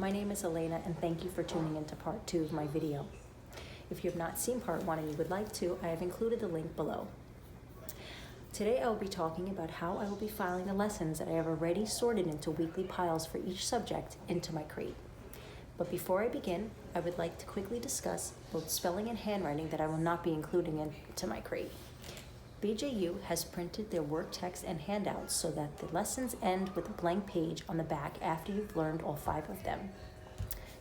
my name is Elena and thank you for tuning into part 2 of my video. If you have not seen part 1 and you would like to, I have included the link below. Today I will be talking about how I will be filing the lessons that I have already sorted into weekly piles for each subject into my crate. But before I begin, I would like to quickly discuss both spelling and handwriting that I will not be including into my crate. BJU has printed their work text and handouts so that the lessons end with a blank page on the back after you've learned all 5 of them.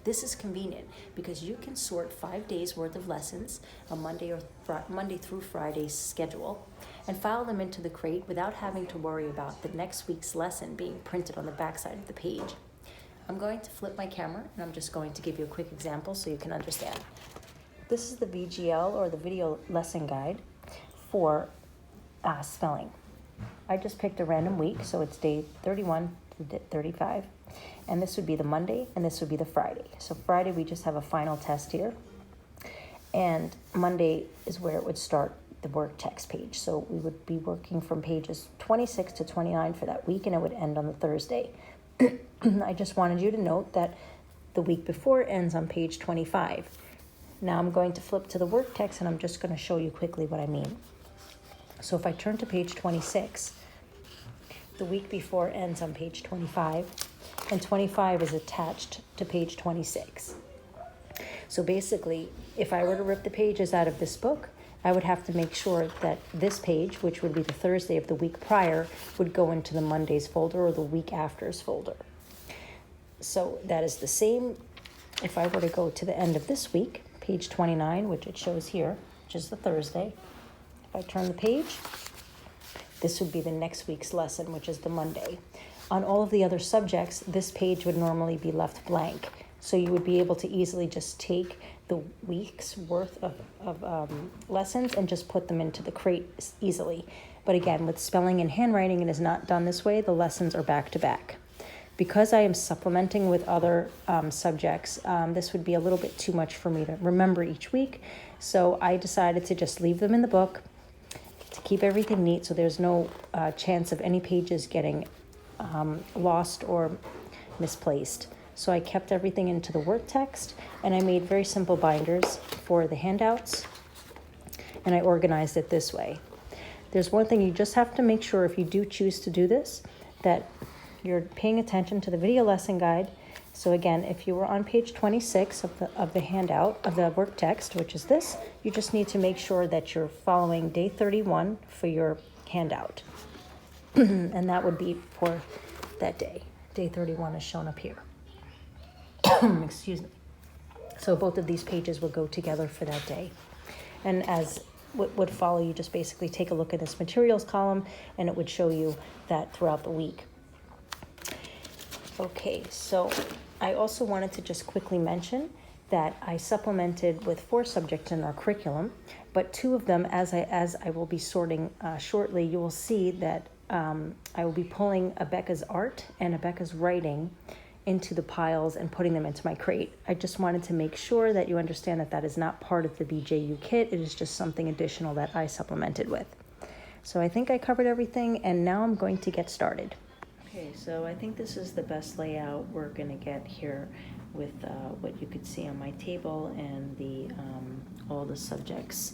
This is convenient because you can sort 5 days worth of lessons, a Monday through Friday schedule, and file them into the crate without having to worry about the next week's lesson being printed on the back side of the page. I'm going to flip my camera and I'm just going to give you a quick example so you can understand. This is the VGL or the video lesson guide for spelling. I just picked a random week, so it's day 31 to 35. And this would be the Monday, and this would be the Friday. So Friday, we just have a final test here. And Monday is where it would start the work text page. So we would be working from pages 26 to 29 for that week, and it would end on the Thursday. I just wanted you to note that the week before ends on page 25. Now I'm going to flip to the work text, and I'm just going to show you quickly what I mean. So if I turn to page 26, the week before ends on page 25, and 25 is attached to page 26. So basically, if I were to rip the pages out of this book, I would have to make sure that this page, which would be the Thursday of the week prior, would go into the Monday's folder or the week after's folder. So that is the same if I were to go to the end of this week, page 29, which it shows here, which is the Thursday. If I turn the page, this would be the next week's lesson, which is the Monday. On all of the other subjects, this page would normally be left blank. So you would be able to easily just take the week's worth of lessons and just put them into the crate easily. But again, with spelling and handwriting, it is not done this way. The lessons are back to back. Because I am supplementing with other subjects, this would be a little bit too much for me to remember each week. So I decided to just leave them in the book to keep everything neat so there's no chance of any pages getting lost or misplaced. So I kept everything into the work text, and I made very simple binders for the handouts, and I organized it this way. There's one thing you just have to make sure if you do choose to do this, that you're paying attention to the video lesson guide. So again, if you were on page 26 of the handout of the work text, which is this, you just need to make sure that you're following day 31 for your handout. And that would be for that day. Day 31 is shown up here. Excuse me. So both of these pages will go together for that day. And as what would follow, you just basically take a look at this materials column, and it would show you that throughout the week. Okay, so I also wanted to just quickly mention that I supplemented with 4 subjects in our curriculum, but 2 of them, as I will be sorting shortly, you will see that I will be pulling Abeka's art and Abeka's writing into the piles and putting them into my crate. I just wanted to make sure that you understand that that is not part of the BJU kit. It is just something additional that I supplemented with. So I think I covered everything, and now I'm going to get started. Okay, so I think this is the best layout we're going to get here with what you could see on my table and the all the subjects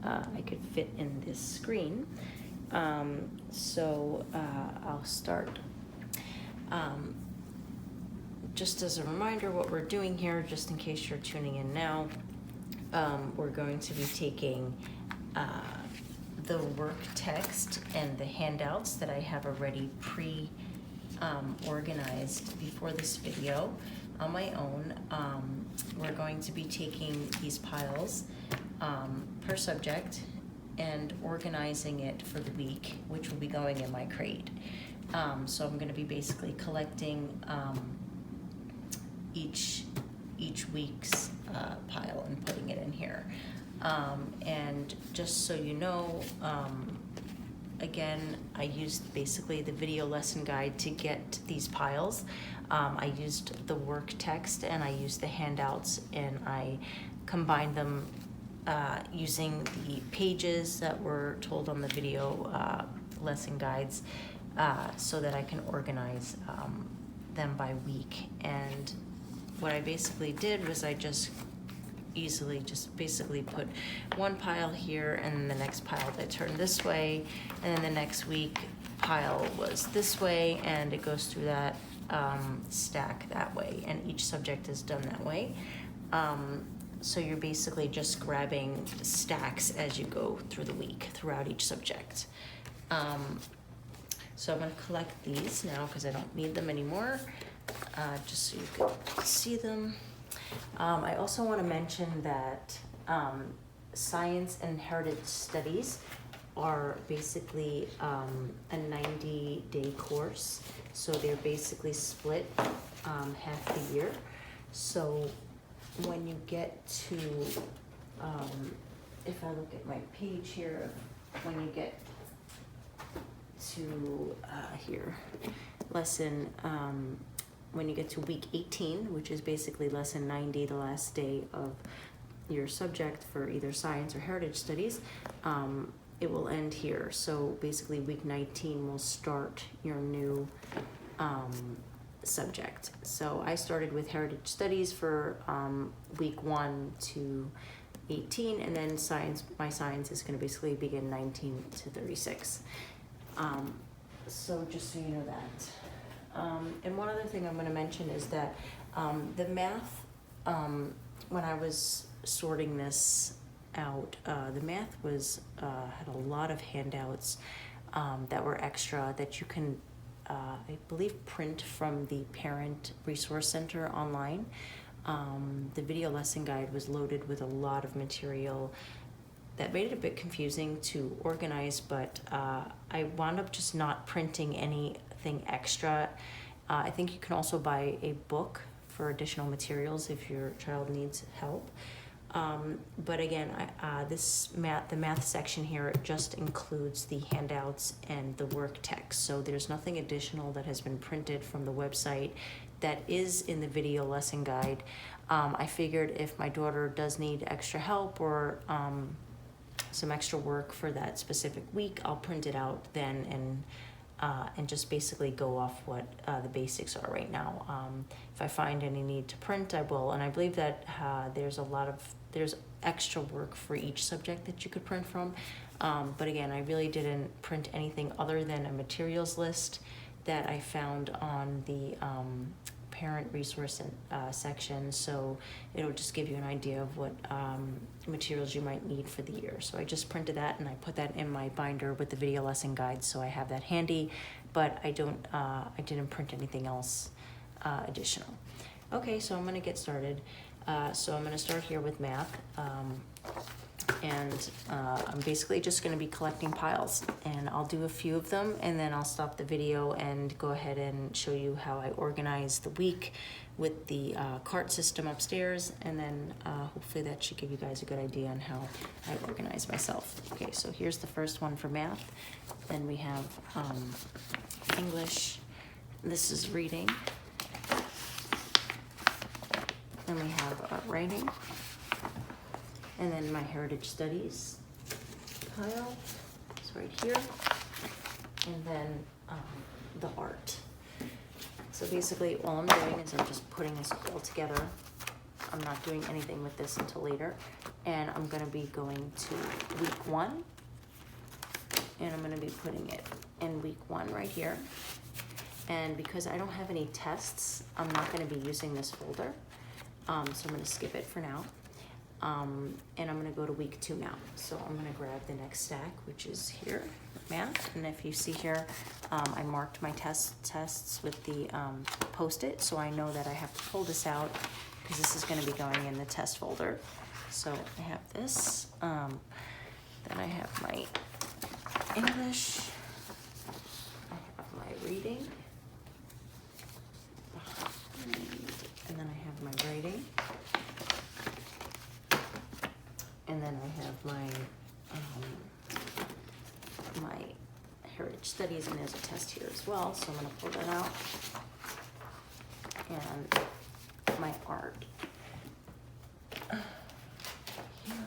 I could fit in this screen. So I'll start. Just as a reminder, what we're doing here, just in case you're tuning in now, we're going to be taking the work text and the handouts that I have already organized before this video on my own. We're going to be taking these piles per subject and organizing it for the week, which will be going in my crate. So I'm going to be basically collecting each week's pile and putting it in here. And just so you know, again, I used basically the video lesson guide to get these piles. I used the work text and I used the handouts, and I combined them using the pages that were told on the video lesson guides so that I can organize them by week. And what I basically did was I just basically put one pile here, and then the next pile I turned this way, and then the next week pile was this way, and it goes through that stack that way, and each subject is done that way. So you're basically just grabbing stacks as you go through the week throughout each subject. So I'm going to collect these now because I don't need them anymore, just so you can see them. I also want to mention that science and heritage studies are basically a 90-day course. So they're basically split half the year. So when you get to, if I look at my page here, when you get to here, lesson, when you get to week 18, which is basically lesson 90, the last day of your subject for either science or heritage studies, it will end here. So basically week 19 will start your new subject. So I started with heritage studies for week 1 to 18, and then my science is going to basically begin 19 to 36. So just so you know that. And one other thing I'm going to mention is that the math, when I was sorting this out, the math was had a lot of handouts that were extra that you can, I believe, print from the Parent Resource Center online. The video lesson guide was loaded with a lot of material that made it a bit confusing to organize, but I wound up just not printing anything extra. I think you can also buy a book for additional materials if your child needs help. But again, the math section here just includes the handouts and the work text. So there's nothing additional that has been printed from the website that is in the video lesson guide. I figured if my daughter does need extra help or some extra work for that specific week, I'll print it out then and just basically go off what the basics are right now. If I find any need to print, I will. And I believe that there's extra work for each subject that you could print from. But again, I really didn't print anything other than a materials list that I found on the parent resource section. So it'll just give you an idea of what materials you might need for the year. So I just printed that and I put that in my binder with the video lesson guide, so I have that handy, but I didn't print anything else additional. Okay, so I'm going to get started. So I'm going to start here with math, and I'm basically just going to be collecting piles, and I'll do a few of them, and then I'll stop the video and go ahead and show you how I organize the week with the cart system upstairs, and then hopefully that should give you guys a good idea on how I organize myself. Okay, so here's the first one for math. Then we have English. This is reading. Then we have writing, and then my heritage studies pile is right here, and then the art. So basically all I'm doing is I'm just putting this all together. I'm not doing anything with this until later, and I'm going to be going to week 1, and I'm going to be putting it in week 1 right here. And because I don't have any tests, I'm not going to be using this folder. So I'm going to skip it for now, and I'm going to go to week 2 now. So I'm going to grab the next stack, which is here, math. And if you see here, I marked my tests with the Post-it, so I know that I have to pull this out because this is going to be going in the test folder. So I have this, then I have my English, I have my reading, and then I have my writing, and then I have my heritage studies, and there's a test here as well, so I'm going to pull that out, and my art here,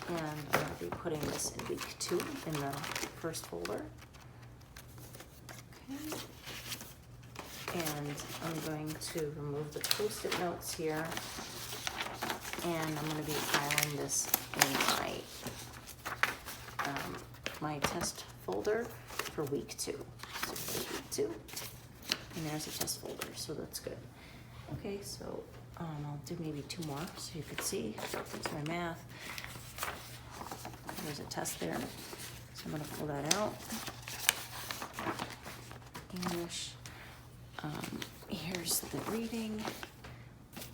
and I'm going to be putting this in week 2 in the first folder. Okay. And I'm going to remove the Post-it notes here. And I'm going to be filing this in my test folder for week 2. So there's week 2, and there's a test folder, so that's good. Okay, so I'll do maybe 2 more so you could see. There's my math. There's a test there, so I'm going to pull that out. English. Here's the reading.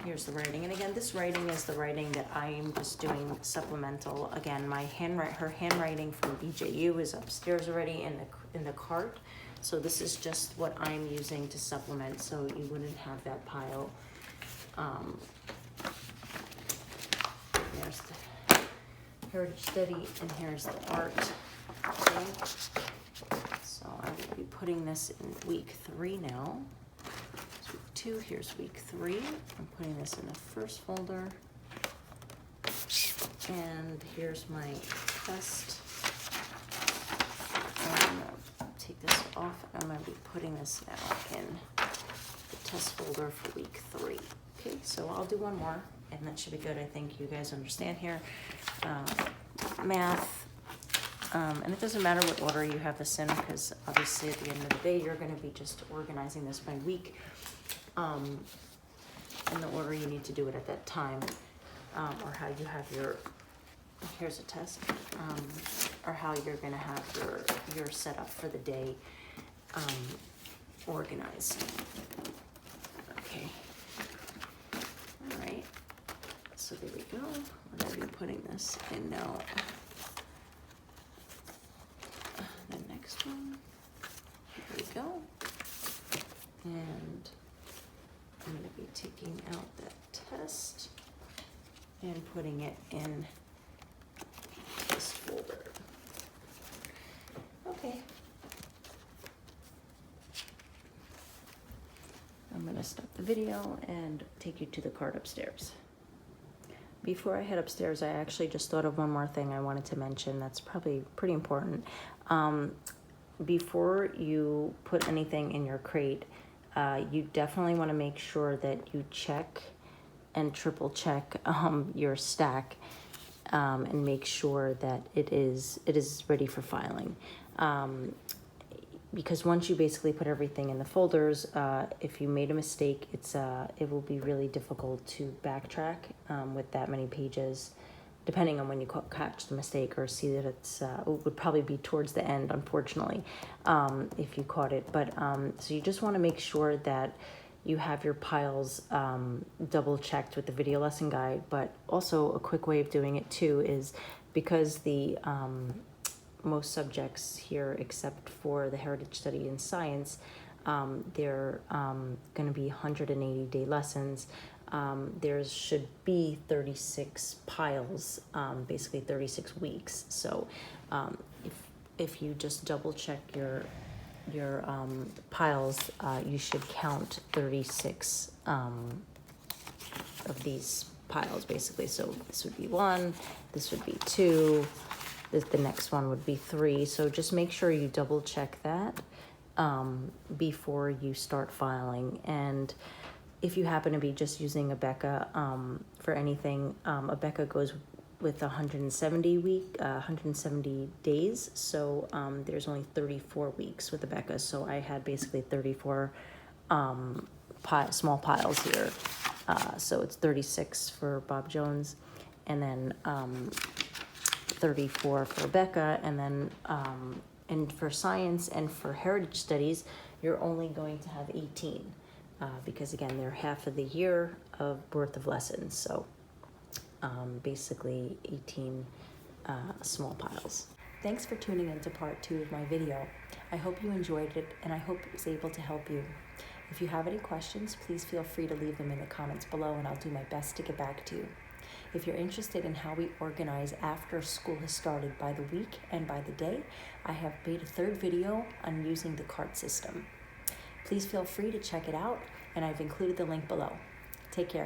Here's the writing, and again, this writing is the writing that I'm just doing supplemental. Again, her handwriting from BJU is upstairs already in the cart, so this is just what I'm using to supplement, so you wouldn't have that pile. There's the Heritage Study, and here's the art. Okay, so I will be putting this in week 3 now. Week 2, here's week 3. I'm putting this in the first folder. And here's my test. I'm gonna take this off. I'm gonna be putting this now in the test folder for week 3. Okay, so I'll do one more, and that should be good. I think you guys understand here. Math. And it doesn't matter what order you have this in, because obviously at the end of the day, you're going to be just organizing this by week in the order you need to do it at that time, or how you have here's a test, or how you're going to have your setup for the day organized. Okay. All right. So there we go. I'm going to be putting this in now. The next one. Here we go. And I'm going to be taking out that test and putting it in this folder. Okay. I'm going to stop the video and take you to the cart upstairs. Before I head upstairs, I actually just thought of one more thing I wanted to mention that's probably pretty important. Before you put anything in your crate, you definitely want to make sure that you check and triple check your stack and make sure that it is ready for filing. Because once you basically put everything in the folders, if you made a mistake, it will be really difficult to backtrack with that many pages, depending on when you catch the mistake or see that it would probably be towards the end, unfortunately, if you caught it. But so you just want to make sure that you have your piles double checked with the video lesson guide. But also a quick way of doing it too is, because the most subjects here, except for the Heritage Study and Science, they're going to be 180-day lessons. There should be 36 piles, basically 36 weeks. So if you just double check your piles, you should count 36 of these piles, basically. So this would be 1, this would be 2, the next one would be 3. So just make sure you double check that before you start filing. And if you happen to be just using a Becca for anything, a Becca goes with 170 days. So there's only 34 weeks with the Becca. So I had basically 34 small piles here. So it's 36 for Bob Jones, and then 34 for Becca, and then and for Science and for Heritage Studies, you're only going to have 18 because again, they're half of the year of worth of lessons. So basically 18 small piles. Thanks for tuning in to part 2 of my video. I hope you enjoyed it, and I hope it was able to help you. If you have any questions, please feel free to leave them in the comments below, and I'll do my best to get back to you. If you're interested in how we organize after school has started by the week and by the day, I have made a 3rd video on using the cart system. Please feel free to check it out, and I've included the link below. Take care.